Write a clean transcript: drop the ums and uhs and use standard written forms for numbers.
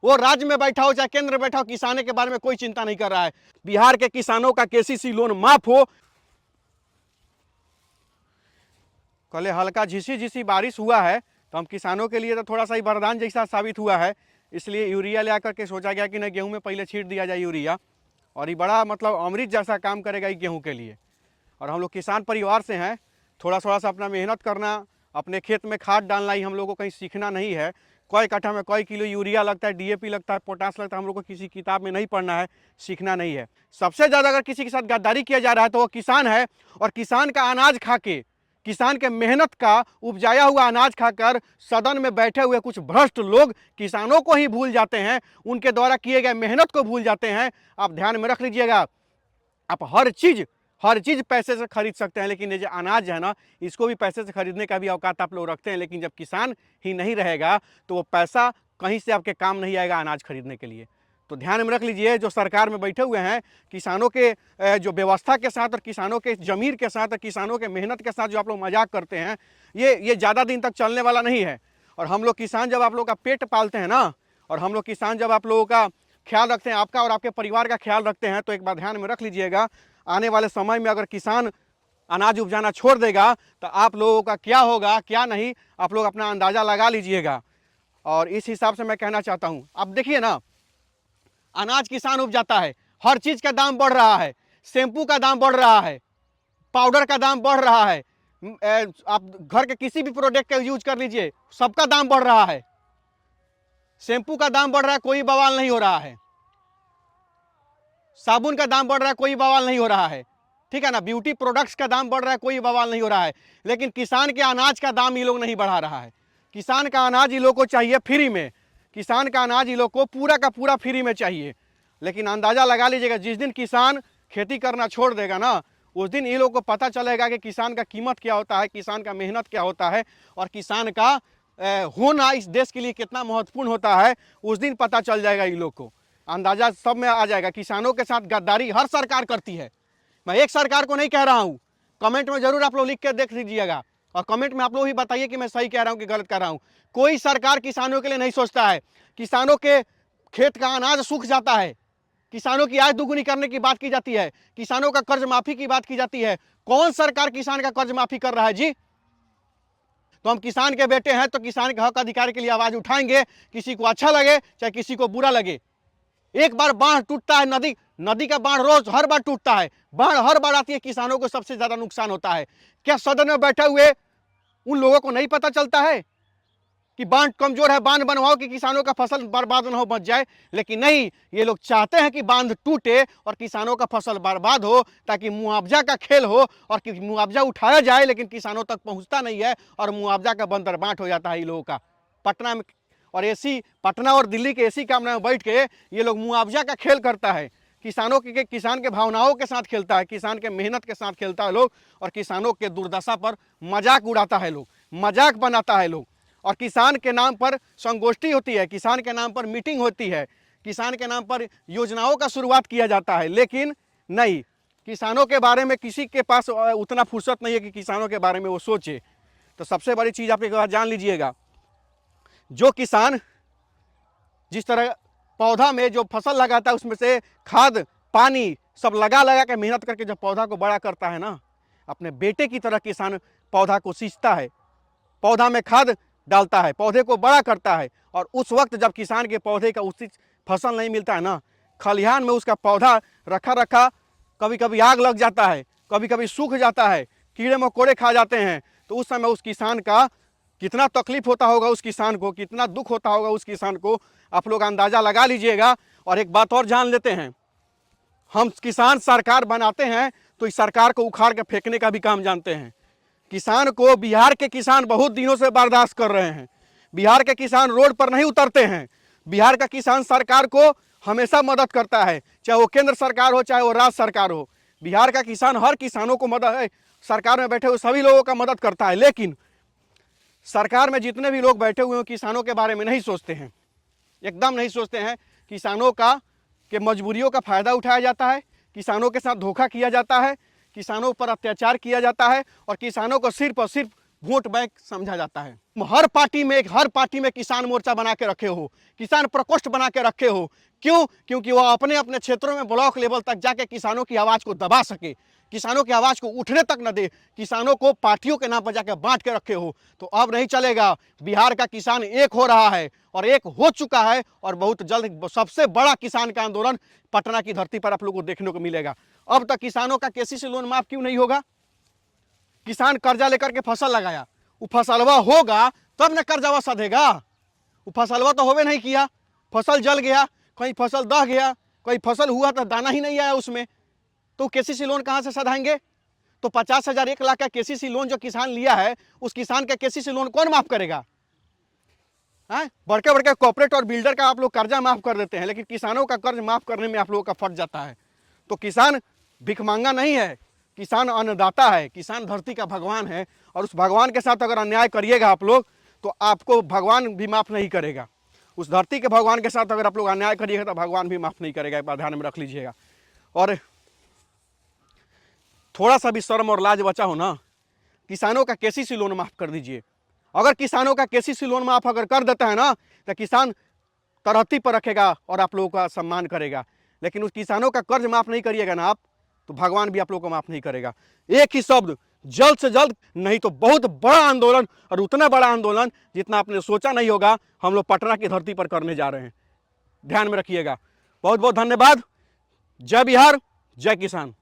वो राज्य में बैठा हो चाहे केंद्र में बैठा हो, किसानों के बारे में कोई चिंता नहीं कर रहा है। बिहार के किसानों का केसीसी लोन माफ हो। कल हल्का झिसी झिसी बारिश हुआ है तो हम किसानों के लिए तो थोड़ा सा ही वरदान जैसा साबित हुआ है, इसलिए यूरिया ले आकर के सोचा गया कि नहीं, गेहूं में पहले छीट दिया जाए यूरिया, और ये बड़ा मतलब अमृत जैसा काम करेगा ये गेहूं के लिए। और हम लोग किसान परिवार से हैं, थोड़ा थोड़ा सा अपना मेहनत करना, अपने खेत में खाद डालना ही हम लोगों को कहीं सीखना नहीं है। कई कट्ठा में कई किलो यूरिया लगता है, डीएपी लगता है, पोटास लगता है, हम लोग को किसी किताब में नहीं पढ़ना है, सीखना नहीं है। सबसे ज़्यादा अगर किसी के साथ गद्दारी किया जा रहा है तो वो किसान है, और किसान का अनाज खा के, किसान के मेहनत का उपजाया हुआ अनाज खाकर सदन में बैठे हुए कुछ भ्रष्ट लोग किसानों को ही भूल जाते हैं, उनके द्वारा किए गए मेहनत को भूल जाते हैं। आप ध्यान में रख लीजिएगा, आप हर चीज़ पैसे से खरीद सकते हैं, लेकिन ये जो अनाज है ना, इसको भी पैसे से खरीदने का भी औकात आप लोग रखते हैं, लेकिन जब किसान ही नहीं रहेगा तो वो पैसा कहीं से आपके काम नहीं आएगा अनाज खरीदने के लिए। तो ध्यान में रख लीजिए, जो सरकार में बैठे हुए हैं, किसानों के जो व्यवस्था के साथ और किसानों के ज़मीर के साथ और किसानों के मेहनत के साथ जो आप लोग मजाक करते हैं, ये ज़्यादा दिन तक चलने वाला नहीं है। और हम लोग किसान जब आप लोग का पेट पालते हैं ना, और हम लोग किसान जब आप लोगों का ख्याल रखते हैं, आपका और आपके परिवार का ख्याल रखते हैं, तो एक बात ध्यान में रख लीजिएगा, आने वाले समय में अगर किसान अनाज उपजाना छोड़ देगा तो आप लोगों का क्या होगा क्या नहीं, आप लोग अपना अंदाज़ा लगा लीजिएगा। और इस हिसाब से मैं कहना चाहता हूँ, अब देखिए ना, अनाज किसान उपजाता है, हर चीज़ का दाम बढ़ रहा है, शैम्पू का दाम बढ़ रहा है, पाउडर का दाम बढ़ रहा है, आप घर के किसी भी प्रोडक्ट का यूज कर लीजिए, सबका दाम बढ़ रहा है। शैम्पू का दाम बढ़ रहा है, कोई बवाल नहीं हो रहा है, साबुन का दाम बढ़ रहा है, कोई बवाल नहीं हो रहा है, ठीक है ना, ब्यूटी प्रोडक्ट्स का दाम बढ़ रहा है, कोई बवाल नहीं हो रहा है। लेकिन किसान के अनाज का दाम ये लोग नहीं बढ़ा रहा है। किसान का अनाज ये लोग को चाहिए फ्री में, किसान का अनाज ये लोग को पूरा का पूरा फ्री में चाहिए। लेकिन अंदाज़ा लगा लीजिएगा, जिस दिन किसान खेती करना छोड़ देगा ना, उस दिन ये लोग को पता चलेगा कि किसान का कीमत क्या होता है, किसान का मेहनत क्या होता है, और किसान का होना इस देश के लिए कितना महत्वपूर्ण होता है, उस दिन पता चल जाएगा ये लोग को, अंदाज़ा सब में आ जाएगा। किसानों के साथ गद्दारी हर सरकार करती है, मैं एक सरकार को नहीं कह रहा हूँ, कमेंट में जरूर आप लोग लिख के देख लीजिएगा, और कमेंट में आप लोग ही बताइए कि मैं सही कह रहा हूँ कि गलत कह रहा हूँ। कोई सरकार किसानों के लिए नहीं सोचता है। किसानों के खेत का अनाज सूख जाता है, किसानों की आय दोगुनी करने की बात की जाती है, किसानों का कर्ज माफी की बात की जाती है। कौन सरकार किसान का कर्ज माफी कर रहा है जी? तो हम किसान के बेटे हैं तो किसान के हक अधिकार के लिए आवाज उठाएंगे, किसी को अच्छा लगे चाहे किसी को बुरा लगे। एक बार बाढ़ टूटता है, नदी का बाढ़ रोज हर बार टूटता है, बाढ़ हर बार आती है, किसानों को सबसे ज्यादा नुकसान होता है। क्या सदन में बैठे हुए उन लोगों को नहीं पता चलता है कि बांध कमजोर है, बांध बनवाओ कि किसानों का फसल बर्बाद न हो, बच जाए? लेकिन नहीं, ये लोग चाहते हैं कि बांध टूटे और किसानों का फसल बर्बाद हो, ताकि मुआवजा का खेल हो और कि मुआवजा उठाया जाए, लेकिन किसानों तक पहुंचता नहीं है और मुआवजा का बंदर बांट हो जाता है ये लोगों का। पटना में और एसी, पटना और दिल्ली के एसी कमरे में बैठ के ये लोग मुआवजा का खेल करता है, किसानों के किसान के भावनाओं के साथ खेलता है, किसान के मेहनत के साथ खेलता है लोग, और किसानों के दुर्दशा पर मजाक उड़ाता है लोग, मजाक बनाता है लोग। और किसान के नाम पर संगोष्ठी होती है, किसान के नाम पर मीटिंग होती है, किसान के नाम पर योजनाओं का शुरुआत किया जाता है, लेकिन नहीं, किसानों के बारे में किसी के पास उतना फुर्सत नहीं है कि किसानों के बारे में वो सोचे। तो सबसे बड़ी चीज़ आप एक बार जान लीजिएगा, जो किसान जिस तरह पौधा में जो फसल लगाता है उसमें से खाद पानी सब लगा लगा के मेहनत करके जब पौधा को बड़ा करता है ना, अपने बेटे की तरह किसान पौधा को सींचता है, पौधा में खाद डालता है, पौधे को बड़ा करता है। और उस वक्त जब किसान के पौधे का उचित फसल नहीं मिलता है ना, खलिहान में उसका पौधा रखा रखा कभी कभी आग लग जाता है, कभी कभी सूख जाता है, कीड़े मकोड़े खा जाते हैं, तो उस समय उस किसान का कितना तकलीफ होता होगा, उस किसान को कितना दुख होता होगा, उस किसान को आप लोग अंदाज़ा लगा लीजिएगा। और एक बात और जान लेते हैं, हम किसान सरकार बनाते हैं तो इस सरकार को उखाड़ के फेंकने का भी काम जानते हैं। किसान को बिहार के किसान बहुत दिनों से बर्दाश्त कर रहे हैं, बिहार के किसान रोड पर नहीं उतरते हैं, बिहार का किसान सरकार को हमेशा मदद करता है, चाहे वो केंद्र सरकार हो चाहे वो राज्य सरकार हो। बिहार का किसान हर किसानों को मदद है, सरकार में बैठे हुए सभी लोगों का मदद करता है, लेकिन सरकार में जितने भी लोग बैठे हुए हैं किसानों के बारे में नहीं सोचते हैं, एकदम नहीं सोचते हैं। किसानों का के मजबूरियों का फ़ायदा उठाया जाता है, किसानों के साथ धोखा किया जाता है, किसानों पर अत्याचार किया जाता है, और किसानों को सिर्फ और सिर्फ वोट बैंक समझा जाता है। हर पार्टी में किसान मोर्चा बना के रखे हो, किसान प्रकोष्ठ बना के रखे हो। क्यों? क्योंकि वो अपने अपने क्षेत्रों में ब्लॉक लेवल तक जाके किसानों की आवाज को दबा सके, किसानों की आवाज को उठने तक न दे, किसानों को पार्टियों के नाम पर जाके बांट के रखे हो। तो अब नहीं चलेगा। बिहार का किसान एक हो रहा है और एक हो चुका है, और बहुत जल्द सबसे बड़ा किसान का आंदोलन पटना की धरती पर आप लोगों को देखने को मिलेगा। अब तक किसानों का केसीसी लोन माफ क्यों नहीं होगा? किसान कर्जा लेकर के फसल लगाया, वो फसलवा होगा तब न कर्जावा सधेगा। वो फसलवा तो होवे नहीं किया, फसल जल गया, कहीं फसल दह गया, कहीं फसल हुआ तो दाना ही नहीं आया उसमें, तो केसीसी लोन कहाँ से सधाएंगे? तो 50,000 1 लाख का केसीसी लोन जो किसान लिया है, उस किसान का केसीसी लोन कौन माफ करेगा? बड़के बड़के कॉर्पोरेट और बिल्डर का आप लोग कर्जा माफ कर देते हैं, लेकिन किसानों का कर्ज माफ करने में आप लोगों का फट जाता है। तो किसान भिखमंगा नहीं है, किसान अन्नदाता है, किसान धरती का भगवान है। और उस भगवान के साथ अगर अन्याय करिएगा आप लोग, तो आपको भगवान भी माफ नहीं करेगा। उस धरती के भगवान के साथ अगर आप लोग अन्याय करिएगा तो भगवान भी माफ नहीं करेगा, ध्यान में रख लीजिएगा। और थोड़ा सा भी शर्म और लाज बचा हो ना, किसानों का केसीसी लोन माफ कर दीजिए। अगर किसानों का केसीसी लोन माफ अगर कर देता है ना, तो किसान तरहती पर रखेगा और आप लोगों का सम्मान करेगा। लेकिन उस किसानों का कर्ज माफ नहीं करिएगा ना आप, तो भगवान भी आप लोगों को माफ नहीं करेगा। एक ही शब्द, जल्द से जल्द, नहीं तो बहुत बड़ा आंदोलन, और उतना बड़ा आंदोलन जितना आपने सोचा नहीं होगा, हम लोग पटना की धरती पर करने जा रहे हैं। ध्यान में रखिएगा। बहुत बहुत धन्यवाद। जय बिहार, जय किसान।